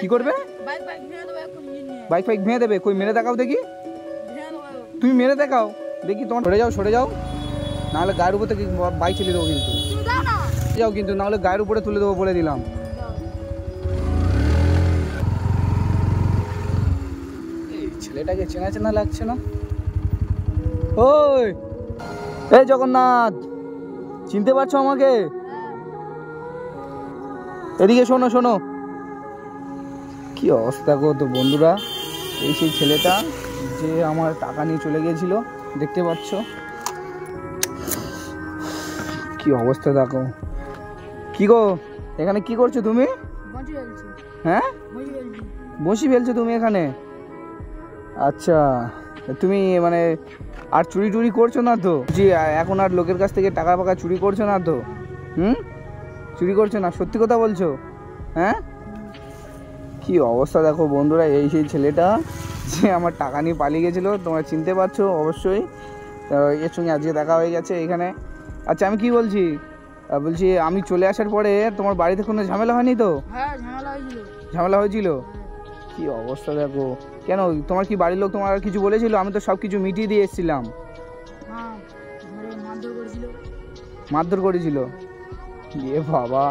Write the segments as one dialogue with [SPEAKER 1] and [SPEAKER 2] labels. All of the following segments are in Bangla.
[SPEAKER 1] কি করবে? বাইক ফাইক ভেঙে দেবে? কই মেরে দেখাও দেখি, তুমি মেরে দেখাও দেখি। তোমার সরে যাও নাহলে গায়ের উপর থেকে বাইক চালিয়ে দেবো কিন্তু। যাও কিন্তু নাহলে গায়ের উপরে তুলে দেবো বলে দিলাম। এই ছেলেটাকে চেনা চেনা লাগছে না। ওই এই জগন্নাথ, চিনতে পারছো আমাকে? এদিকে শোনো শোনো, কি অবস্থা গো তো বন্ধুরা। এই সেই ছেলেটা যে আমার টাকা নিয়ে চলে গিয়েছিল, দেখতে পাচ্ছ কি অবস্থা দেখো। কি গো এখানে কি করছো তুমি? হ্যাঁ বসি ফেলছো তুমি এখানে? আচ্ছা তুমি মানে আর চুরি টুরি করছো না তো? জি এখন আর লোকের কাছ থেকে টাকা ফাকা চুরি করছো না তো? চুরি করছো না? সত্যি কথা বলছো? হ্যাঁ কি অবস্থা দেখো বন্ধুরা। এই সেই ছেলেটা যে আমার টাকা নিয়ে পালিয়ে গেছিলো, তোমরা চিনতে পারছো অবশ্যই। এর সঙ্গে আজকে দেখা হয়ে গেছে এখানে। আচ্ছা আমি কি বলছি, বলছি আমি চলে আসার পরে তোমার বাড়িতে কোনো ঝামেলা হয়নি তো? ঝামেলা হয়েছিল? কি অবস্থা দেখো। কেন তোমার কি বাড়ির লোক তোমার কিছু বলেছিল? আমি তো সব কিছু মিটিয়ে দিয়ে এসেছিলাম। মারধর করেছিল? এ বাবা,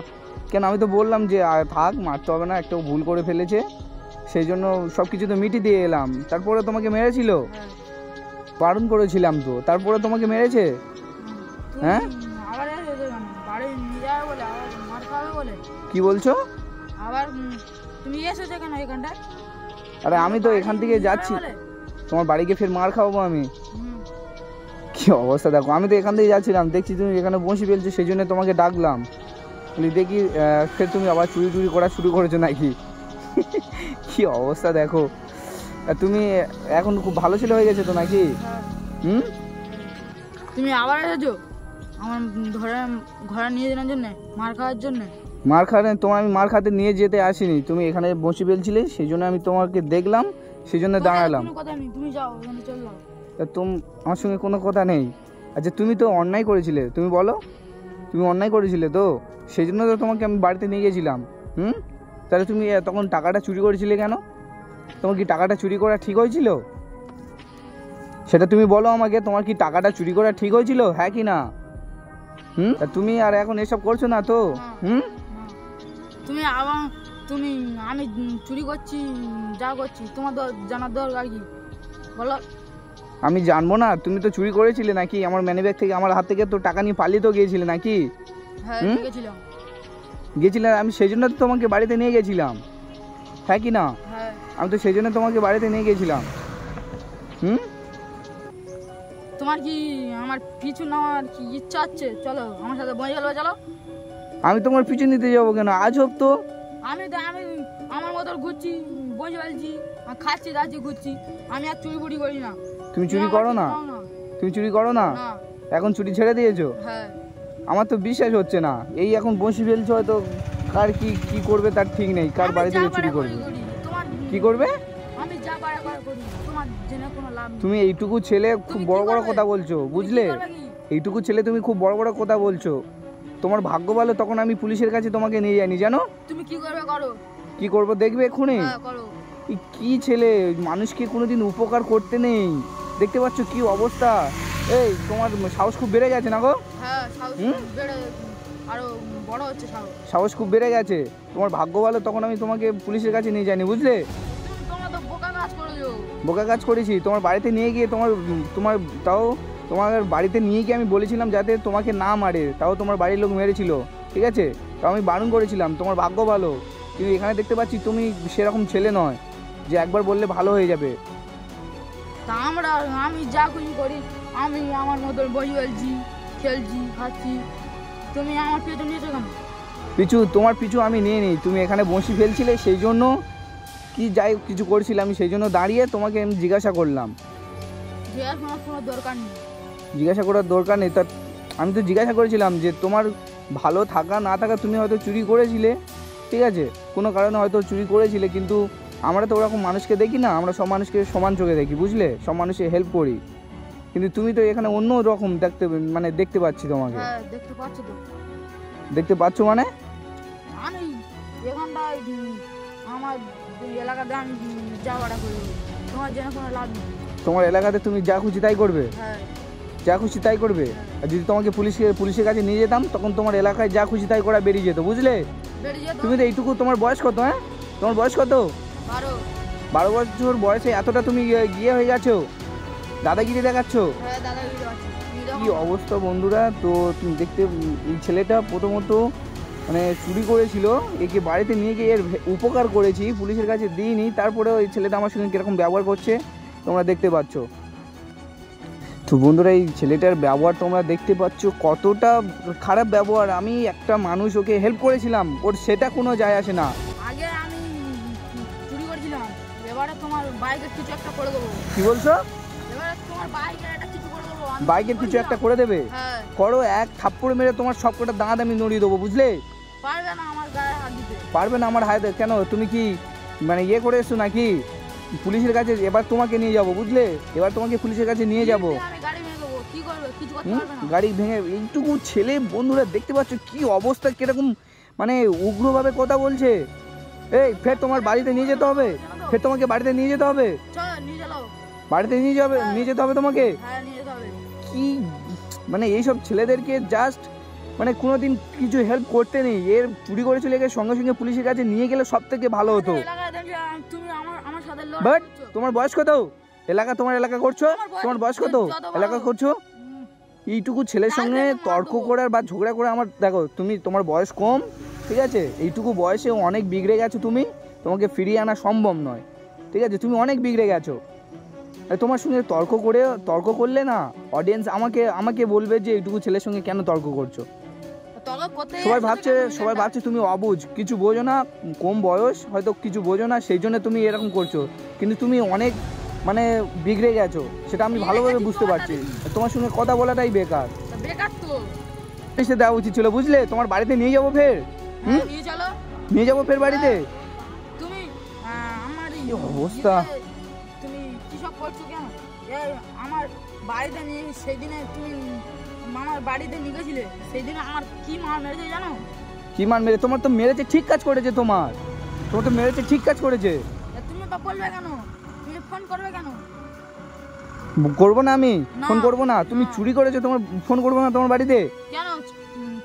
[SPEAKER 1] কেন আমি তো বললাম যে থাক মারতে হবে না, একটা ভুল করে ফেলেছে, সেই জন্য সব কিছু তো মিটিয়ে দিয়ে এলাম। তারপরে তোমাকে মেরেছিল? বারণ করেছিলাম তো, তারপরে তোমাকে মেরেছে? হ্যাঁ কি বলছো? আরে আমি তো এখান থেকে যাচ্ছি, তোমার বাড়িকে ফের মার খাওয়াবো আমি? কি অবস্থা দেখো, আমি তো এখান থেকে যাচ্ছিলাম, দেখছি তুমি এখানে বসে ফেলছো, সেই জন্য তোমাকে ডাকলাম। দেখি ফের তুমি আবার চুরি টুরি করা শুরু করেছো নাকি? কি অবস্থা দেখো। তুমি এখন খুব ভালো ছেলে হয়ে গেছে তো নাকি?
[SPEAKER 2] তুমি আবার এসেছো আমার ঘরে নিয়ে যাওয়ার জন্য, মার খাওয়ার জন্য?
[SPEAKER 1] মার খাওয়া তোমার আমি মার খাতে নিয়ে যেতে আসিনি, তুমি এখানে বসে ফেলছিলে, সেই জন্য আমি তোমাকে দেখলাম, সেই জন্য দাঁড়ালাম।
[SPEAKER 2] তুমি যাও, চল যাও।
[SPEAKER 1] আমার সঙ্গে কোনো কথা নেই। আচ্ছা তুমি তো অন্যায় করেছিলে, তুমি বলো তুমি অন্যায় করেছিলে তো, সেই জন্য তো তোমাকে আমি বাড়িতে নিয়ে গেছিলাম। তাহলে তুমি তখন টাকাটা চুরি করেছিলে কেন? তোমার কি টাকাটা চুরি করা ঠিক হয়েছিল? সেটা তুমি বলো আমাকে, তোমার কি টাকাটা চুরি করা ঠিক হয়েছিল, হ্যাঁ কি না? তুমি আর এখন এসব করছো না তো?
[SPEAKER 2] তুমি আমি চুরি করছি যা করছি তোমার জানার দরকার কি বলো?
[SPEAKER 1] আমি জানবো না? তুমি তো চুরি করেছিলে নাকি? আমার ম্যানিব্যাগ থেকে, আমার হাত থেকে তো টাকা নিয়ে পালিয়ে তো গিয়েছিলে নাকি? গেছিলাম আমি, সেই জন্য তো তোমাকে বাড়িতে নিয়ে গেছিলাম, হ্যাঁ কি না? আমি তো সেই জন্য তোমাকে বাড়িতে নিয়ে গেছিলাম।
[SPEAKER 2] তোমার কি আমার পিছু নেওয়ার কি ইচ্ছা আছে? চলো আমার সাথে বয়ে গেল, চলো।
[SPEAKER 1] আমি তোমার পিছু নিতে যাবো কেন? আজ হোক তো
[SPEAKER 2] আমি আমার মতো ঘুরছি, বসে ফেলছি, খাচ্ছি দাচ্ছি ঘুরছি, আমি আর চুরি বুড়ি করি না।
[SPEAKER 1] তুমি চুরি করো না? তুমি চুরি করো না? এখন চুরি ছেড়ে দিয়েছো?
[SPEAKER 2] হ্যাঁ।
[SPEAKER 1] আমার তো বিশ্বাস হচ্ছে না, এই এখন বসে ফেলছো, হয়তো কার কি কি করবে তার ঠিক নেই, কার বাড়ি থেকে চুরি করবে, কি করবে?
[SPEAKER 2] আমি যা পারা করি, তোমার জেনে কোনো লাভ নেই।
[SPEAKER 1] তুমি এইটুকু ছেলে খুব বড় বড় কথা বলছো, বুঝলে? এইটুকু ছেলে তুমি খুব বড় বড় কথা বলছো। তোমার ভাগ্য ভালো তখন আমি পুলিশের কাছে তোমাকে নিয়ে যাইনি, জানো?
[SPEAKER 2] তুমি কি করবে করো।
[SPEAKER 1] কি করবো দেখবে এক্ষুনি?
[SPEAKER 2] করো।
[SPEAKER 1] কি ছেলে, মানুষকে কোনোদিন উপকার করতে নেই, দেখতে পাচ্ছ কি অবস্থা। এই তোমার সাহস খুব বেড়ে গেছে না গো?
[SPEAKER 2] হ্যাঁ আরো বড় হচ্ছে
[SPEAKER 1] সাহস খুব বেড়ে গেছে। তোমার ভাগ্য ভালো তখন আমি তোমাকে পুলিশের কাছে নিয়ে যাইনি, বুঝলে? বোকা কাজ করেছি, তোমার বাড়িতে নিয়ে গিয়ে তোমার বাড়িতে নিয়ে গিয়ে আমি বলেছিলাম যাতে তোমাকে না মারে, তাও তোমার বাড়ির লোক মেরেছিল, ঠিক আছে? তাও আমি বারণ করেছিলাম, তোমার ভাগ্য ভালো। কিন্তু এখানে দেখতে পাচ্ছি তুমি সেরকম ছেলে নয় যে একবার বললে ভালো হয়ে যাবে।
[SPEAKER 2] আমি যা খুশি করি, আমি আমার মতন বসে ফেলছি, খেলছি, খাচ্ছি, তুমি আমার পিছু নিয়েছো কেন?
[SPEAKER 1] তোমার পিছু আমি নিয়ে নিই, তুমি এখানে বসে ফেলছিলে, সেই জন্য কি যাই কিছু করছিলাম আমি, সেই জন্য দাঁড়িয়ে তোমাকে আমি জিজ্ঞাসা করলাম। জিজ্ঞাসা করার দরকার নেই, তা আমি তো জিজ্ঞাসা করেছিলাম যে তোমার ভালো থাকা না থাকা, তুমি হয়তো চুরি করেছিলে, ঠিক আছে, কোনো কারণে হয়তো চুরি করেছিলে, কিন্তু আমরা তো ওরকম মানুষকে দেখি না, আমরা সব মানুষকে সমান চোখে দেখি, বুঝলে? সব মানুষকে হেল্প করি, কিন্তু তুমি তো এখানে অন্য রকম দেখতে পাচ্ছি তোমাকে।
[SPEAKER 2] দেখতে পাচ্ছ
[SPEAKER 1] মানে
[SPEAKER 2] আমি এখানটায় আমার এলাকাতে আমি যা ভাড়া করি, তোমার যেন কোনো লাভ নেই।
[SPEAKER 1] তোমার এলাকাতে তুমি যা খুশি তাই করবে?
[SPEAKER 2] হ্যাঁ
[SPEAKER 1] যা খুশি তাই করবে। আর যদি তোমাকে পুলিশের কাছে নিয়ে যেতাম তখন তোমার এলাকায় যা খুশি তাই করা বেরিয়ে যেত, বুঝলে?
[SPEAKER 2] বেরিয়ে যেত।
[SPEAKER 1] তুমি তো এইটুকু, তোমার বয়স কত? হ্যাঁ, তোমার বয়স কত? 12 বছর বয়সে এতটা তুমি গিয়ে হয়ে গেছো, দাদাগিরি দেখাচ্ছ।
[SPEAKER 2] হ্যাঁ দাদাগিরি আছে।
[SPEAKER 1] কি অবস্থা বন্ধুরা! তো তুমি দেখতে, এই ছেলেটা প্রথমত মানে চুরি করেছিল, একে বাড়িতে নিয়ে গিয়ে এর উপকার করেছি, পুলিশের কাছে দিইনি, তারপরে ওই ছেলেটা আমার সঙ্গে কীরকম ব্যবহার করছে তোমরা দেখতে পাচ্ছ। তো বন্ধুরা এই ছেলেটার ব্যবহার তোমরা দেখতে পাচ্ছ কতটা খারাপ ব্যবহার। আমি একটা মানুষ, ওকে হেল্প করেছিলাম, ওর সেটা কোনো যায় আসে না।
[SPEAKER 2] আগে আমি চুরি করেছিলাম, এবারে তোমার বাইকের কিছু একটা করে দেবো।
[SPEAKER 1] কি বলছো?
[SPEAKER 2] এবারে তোমার বাইকের একটা কিছু করে দেবো।
[SPEAKER 1] বাইকের কিছু একটা করে দেবে?
[SPEAKER 2] হ্যাঁ
[SPEAKER 1] করো, এক থাপ্পড় মেরে তোমার সব কটা দাঁত আমি নড়িয়ে দেবো, বুঝলে?
[SPEAKER 2] পারবে না আমার গায়ে হাত দিতে।
[SPEAKER 1] পারবে না আমার হাতে? কেন, তুমি কি মানে ইয়ে করে এসো নাকি পুলিশের কাছে? এবার তোমাকে নিয়ে যাব, বুঝলে? এবার তোমাকে পুলিশের কাছে নিয়ে যাব।
[SPEAKER 2] আমি গাড়ি ভেঙে দেবো, কি করবে? কিছু করতে পারবে না।
[SPEAKER 1] গাড়ি ভেঙে? এইটুকু ছেলে বন্ধুরা দেখতে পাচ্ছ কি অবস্থা, কিরকম মানে উগ্রভাবে কথা বলছে। এই ফের তোমার বাড়িতে নিয়ে যেতে হবে, ফের তোমাকে বাড়িতে নিয়ে যেতে হবে,
[SPEAKER 2] চল নিয়ে চলো।
[SPEAKER 1] বাড়িতে নিয়ে যাবে, নিয়ে যেতে হবে তোমাকে।
[SPEAKER 2] হ্যাঁ নিয়ে যেতে হবে।
[SPEAKER 1] কি মানে এইসব ছেলেদেরকে জাস্ট মানে কোনোদিন কিছু হেল্প করতে নেই। এর চুরি করেছিল, একে সঙ্গে সঙ্গে পুলিশের কাছে নিয়ে গেলে সব থেকে ভালো হতো।
[SPEAKER 2] এলাকায় দেখলে তুমি আমার সাথে লড়াই
[SPEAKER 1] বাট
[SPEAKER 2] করছো।
[SPEAKER 1] তোমার বয়স কত? তোমার এলাকা করছো? তোমার বয়স কত? এলাকা করছো? এইটুকু ছেলের সঙ্গে তর্ক করার বা ঝগড়া করে আমার, দেখো তুমি, তোমার বয়স কম, ঠিক আছে? এইটুকু বয়সে অনেক বিগড়ে গেছো তুমি, তোমাকে ফিরিয়ে আনা সম্ভব নয়, ঠিক আছে? তুমি অনেক বিগড়ে গেছো। তোমার সঙ্গে তর্ক করলে না অডিয়েন্স আমাকে বলবে যে এইটুকু ছেলের সঙ্গে কেন তর্ক করছো। সবাই ভাবছে তুমি অবুঝ, কিছু বোঝো না, কম বয়স, হয়তো কিছু বোঝো না, সেই জন্য তুমি এরকম করছো। কিন্তু তুমি অনেক মানে বিগড়ে গেছো, সেটা আমি ভালোভাবে বুঝতে পারছি। তোমার সঙ্গে কথা বলাটাই বেকার। এসে দেওয়া উচিত ছিল, বুঝলে? তোমার বাড়িতে নিয়ে যাবো ফের, নিয়ে যাবো ফের বাড়িতে।
[SPEAKER 2] তুমি আমার
[SPEAKER 1] কি অবস্থা!
[SPEAKER 2] তুমি কি সব করছো কেন? আমার বাড়িতে নিয়ে সেই দিনে তুমি মামার বাড়িতে নিয়ে গেছিলে, সেই দিনে আমার কি মার মেরেছে জানো?
[SPEAKER 1] কি মার মেরে? তোমার তো মেরেছে, ঠিক কাজ করেছে, তোমার তো মেরেছে, ঠিক কাজ করেছে।
[SPEAKER 2] তুমি বা বলবে কেন? তুমি ফোন করবে কেন?
[SPEAKER 1] করবো না, আমি ফোন করবো না। তুমি চুরি করেছো, তোমার ফোন করবো না তোমার বাড়িতে?
[SPEAKER 2] কেন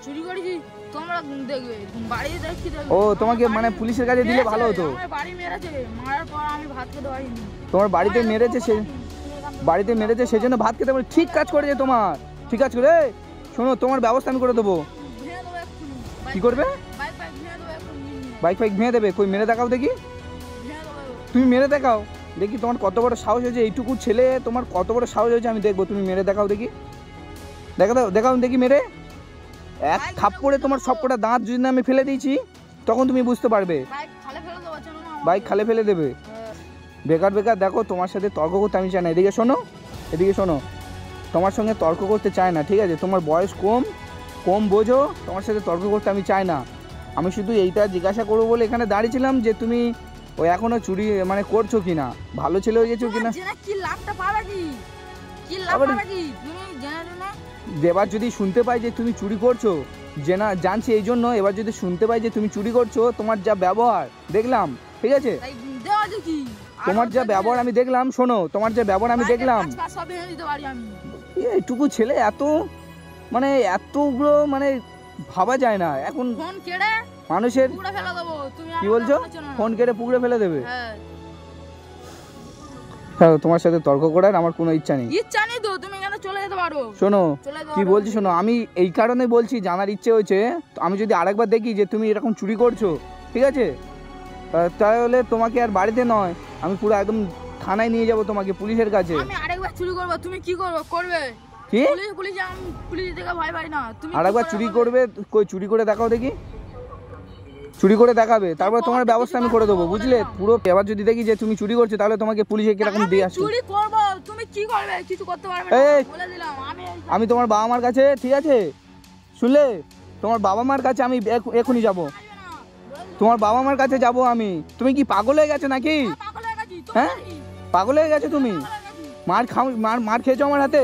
[SPEAKER 2] চুরি করেছি? তোমরা দেখবে, বাড়ি দেখছি।
[SPEAKER 1] ও, তোমাকে মানে পুলিশের কাছে দিলে ভালো হতো।
[SPEAKER 2] আমার বাড়ি মেরেছে, মারার পর আমি ভাত খেতে পারিনি।
[SPEAKER 1] তোমার বাড়িতে মেরেছে, সেজন্য ভাত খেতে পারি। ঠিক কাজ করেছে তোমার, ঠিক কাজ করে। শোনো, তোমার ব্যবস্থা আমি করে দেবো। কি করবে? বাইক ভেঙে দেবে? কই মেরে দেখাও দেখি, তুমি মেরে দেখাও দেখি তোমার কত বড় সাহস হয়েছে। এইটুকু ছেলে, তোমার কত বড় সাহস হয়েছে আমি দেখবো। তুমি মেরে দেখাও দেখি, দেখাও দেখি মেরে। এক থাপ্পড়ে তোমার সবকটা দাঁত যদি আমি ফেলে দিয়েছি, তখন তুমি বুঝতে পারবে। বাইক খালে ফেলে দেবে? বেকার। দেখো, তোমার সাথে তর্ক করতে আমি চাই না। এদিকে শোনো, তোমার সঙ্গে তর্ক করতে চাই না, ঠিক আছে? তোমার বয়স কম বোঝো, তোমার সাথে তর্ক করতে আমি চাই না। আমি শুধু এইটা জিজ্ঞাসা করবো বলে এখানে দাঁড়িয়েছিলাম যে তুমি ওই এখনো চুরি মানে করছো কিনা, ভালো ছেলে হয়ে গেছো কিনা। এবার যদি শুনতে পাই যে তুমি চুরি করছো, জানছি এই জন্য, এবার যদি শুনতে পাই যে তুমি চুরি করছো, তোমার যা ব্যবহার দেখলাম, ঠিক আছে? তোমার যা ব্যবহার আমি দেখলাম, শোনো, তোমার যা ব্যবহার আমি দেখলাম, এইটুকু ছেলে এতগুলো মানে ভাবা যায় না এখন মানুষের। কি বলছো? ফোন কেটে পুকুরে ফেলে দেবে? হ্যাঁ, তোমার সাথে তর্ক করার আমার কোনো ইচ্ছা নেই।
[SPEAKER 2] তো তুমি কেন চলে যেতে পারো?
[SPEAKER 1] শোনো কি বলছি, শোনো, আমি এই কারণে বলছি, জানার ইচ্ছে হয়েছে। আমি যদি আরেকবার দেখি যে তুমি এরকম চুরি করছো, ঠিক আছে, তাহলে তোমাকে আর বাড়িতে নয়, আমি পুরো একদম থানায় নিয়ে যাব তোমাকে, পুলিশের কাছে।
[SPEAKER 2] আমি আরেকবার চুরি করব, তুমি কি করবে?
[SPEAKER 1] কি
[SPEAKER 2] পুলিশ থেকে ভয় পাই না। তুমি
[SPEAKER 1] আরেকবার চুরি করবে? কই চুরি করে দেখাও দেখি, চুরি করে দেখাবে, তারপর তোমার ব্যবস্থা আমি করে দেবো, বুঝলে? পুরো এবার যদি দেখি যে তুমি চুরি করছো, তাহলে তোমাকে পুলিশে কিরকম দিয়ে আসছে।
[SPEAKER 2] চুরি করব, তুমি কি করবে? কিছু করতে পারবে না, বলে দিলাম।
[SPEAKER 1] আমি তোমার বাবা মার কাছে, ঠিক আছে, শুনলে? তোমার বাবা মার কাছে আমি এখনই যাব, তোমার বাবা মার কাছে যাব আমি। তুমি কি পাগল হয়ে গেছো নাকি? হ্যাঁ, পাগল হয়ে গেছো তুমি? মার খেয়েছো আমার হাতে?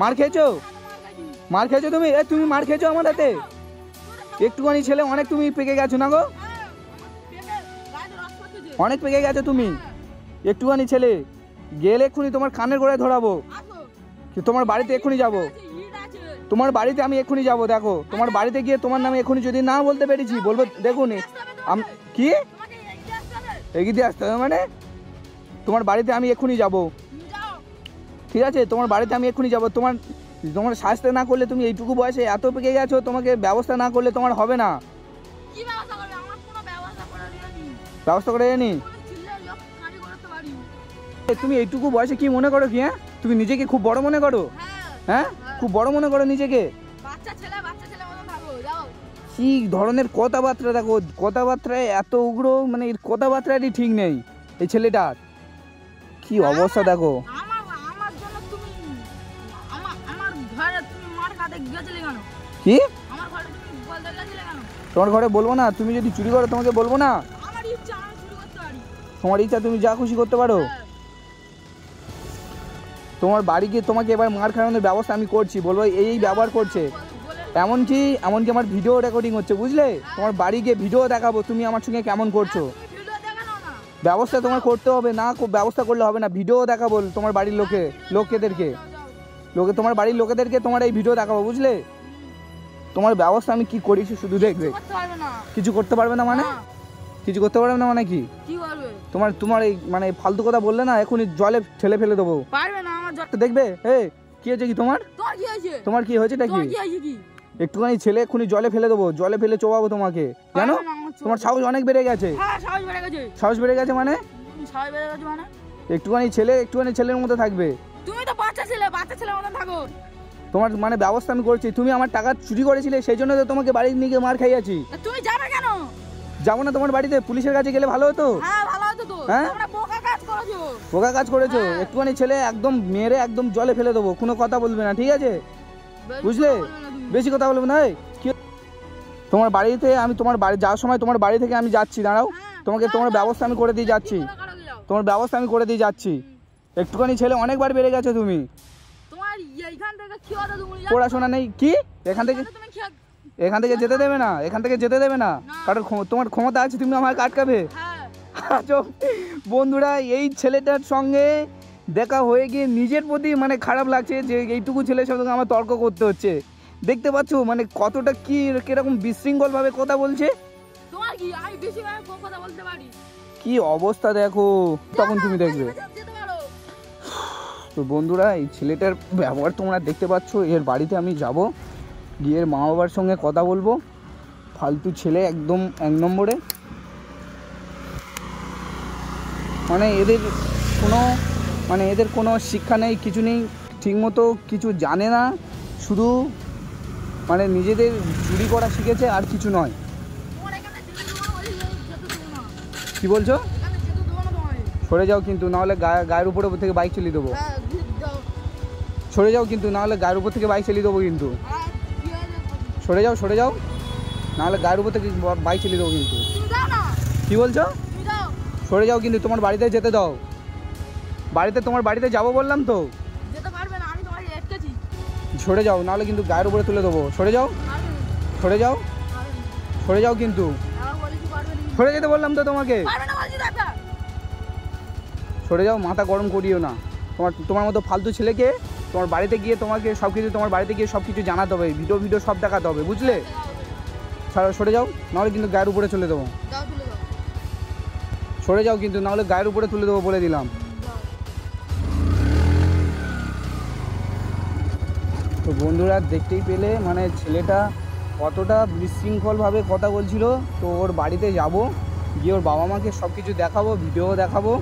[SPEAKER 1] মার খেয়েছো তুমি? তুমি মার খেয়েছো আমার হাতে? একটুখানি ছেলে, অনেক তুমি পেকে গেছো না গো? অনেক পেকে গেছো তুমি। একটুখানি ছেলে গেলে এক্ষুনি তোমার কানের গোড়ায় ধরাবো। তোমার বাড়িতে এক্ষুনি যাব, তোমার বাড়িতে আমি এক্ষুনি যাব। দেখো তোমার বাড়িতে গিয়ে তোমার নামে এক্ষুনি যদি না বলতে পেরেছি বলবো দেখুন কি এগিয়ে দিয়ে আসতে হবে মানে তোমার বাড়িতে আমি এক্ষুনি যাব। ঠিক আছে তোমার বাড়িতে আমি এক্ষুনি যাব। তোমার শাস্তি না করলে, তুমি এইটুকু বয়সে এত পেকে গেছো, তোমাকে ব্যবস্থা না করলে তোমার হবে না। ব্যবস্থা করে নি তুমি এইটুকু বয়সে কি মনে করো কি? হ্যাঁ তুমি নিজেকে খুব বড় মনে করো? হ্যাঁ খুব বড় মনে করো নিজেকে? কি ধরনের কথাবার্তা দেখো, কথাবার্তায় এত উগ্র, মানে এর কথাবার্তারই ঠিক নেই এই ছেলেটার। কি অবস্থা দেখো। কি তোমার ঘরে বলবো না? তুমি যদি চুরি করো তোমাকে বলবো না? তোমার ইচ্ছা, তুমি যা খুশি করতে পারো। তোমার বাড়ি গিয়ে তোমাকে এবার মার খাওয়ানোর ব্যবস্থা আমি করছি, বলবো এই ব্যবহার করছে। এমনকি আমার ভিডিও রেকর্ডিং হচ্ছে, বুঝলে? তোমার বাড়ি গিয়ে ভিডিও দেখাবো তুমি আমার সঙ্গে কেমন করছো। ব্যবস্থা তোমার করতে হবে, না ব্যবস্থা করলে হবে না। ভিডিও দেখাবো তোমার বাড়ির তোমার বাড়ির লোকেদেরকে তোমার এই ভিডিও দেখাবো, বুঝলে? তোমার ব্যবস্থা আমি কি করি শুধু দেখবে। কিছু করতে পারবে না মানে? কিছু করতে পারবে না মানে কি? তোমার এই মানে ফালতু কথা বললে না এখনই জলে ঠেলে ফেলে দেবো। দেখবে কি হয়েছে কি তোমার? তোমার কি হয়েছে নাকি? একটুখানি ছেলে এক্ষুনি জলে ফেলে দেবো, জলে ফেলে চোবাবো তোমাকে, জানো? তোমার সাহস অনেক বেড়ে গেছে। সাহস বেড়ে গেছে মানে? একটুখানি ছেলের মতো থাকবে।
[SPEAKER 2] তুমি তো বাচ্চা ছেলে মতো থাকো।
[SPEAKER 1] তোমার মানে ব্যবস্থা আমি করছি। তুমি আমার টাকা চুরি করেছিলে, সেই জন্য তো তোমাকে বাড়ি নিয়ে গিয়ে মার খাইয়াছি।
[SPEAKER 2] তুমি যাবে কেন?
[SPEAKER 1] যাবো না তোমার বাড়িতে, পুলিশের কাছে গেলে ভালো হতো। হ্যাঁ বোকা কাজ করেছো। একটুখানি ছেলে একদম মেরে একদম জলে ফেলে দেবো, কোনো কথা বলবে না, ঠিক আছে? বুঝলে? বেশি কথা বলবে না। তোমার বাড়িতে আমি তোমার বাড়ি যাওয়ার সময় তোমার বাড়ি থেকে আমি যাচ্ছি, দাঁড়াও। তোমার ব্যবস্থা আমি করে দিয়ে যাচ্ছি। একটুখানি ছেলে অনেকবার বেড়ে গেছো তুমি। পড়াশোনা নেই কি? এখান থেকে যেতে দেবে না। কারণ তোমার ক্ষমতা আছে, তুমি আমাকে আটকাবে। বন্ধুরা, এই ছেলেটার সঙ্গে দেখা হয়ে গিয়ে নিজের প্রতি মানে খারাপ লাগছে যে এইটুকু ছেলের সঙ্গে আমার তর্ক করতে হচ্ছে। দেখতে পাচ্ছ মানে কতটা কিরকম বিশৃঙ্খল ভাবে কথা বলছে। কি অবস্থা দেখো, তখন তুমি দেখবে। তো বন্ধুরা, এই ছেলেটার ব্যবহার তোমরা দেখতে পাচ্ছ। এর বাড়িতে আমি যাব, গিয়ে মা বাবার সঙ্গে কথা বলবো। ফালতু ছেলে একদম 1 নম্বরে। মানে এদের কোনো শিক্ষা নেই, কিছু নেই, ঠিকমতো কিছু জানে না, শুধু মানে নিজেদের চুরি করা শিখেছে, আর কিছু নয়। কি বলছো? সরে যাও কিন্তু, নাহলে গায়ের উপরে থেকে বাইক চালিয়ে দেবো। সরে যাও কিন্তু, নাহলে গায়ের উপর থেকে বাইক চালিয়ে দেবো কিন্তু। সরে যাও নাহলে গায়ের উপর থেকে বাইক চালিয়ে দেবো কিন্তু। কি বলছো? সরে যাও কিন্তু, তোমার বাড়িতে যেতে দাও। তোমার বাড়িতে যাবো বললাম তো। সরে যাও, নাহলে কিন্তু গায়ের উপরে তুলে দেবো। সরে যাও কিন্তু। সরে যেতে বললাম তো তোমাকে। সরে যাও, মাথা গরম করিও না। তোমার মতো ফালতু ছেলেকে তোমার বাড়িতে গিয়ে সব কিছু জানাতে হবে, ভিডিও সব দেখাতে হবে, বুঝলে? সরে যাও, নাহলে কিন্তু গায়ের উপরে চলে দেবো। সরে যাও কিন্তু, নাহলে গায়ের উপরে তুলে দেবো বলে দিলাম। তো বন্ধুরা, দেখতেই পেলে মানে ছেলেটা কতটা বিশৃঙ্খলভাবে কথা বলছিল। তো ওর বাড়িতে যাব, গিয়ে ওর বাবা মাকে সব কিছু দেখাবো, ভিডিও দেখাবো।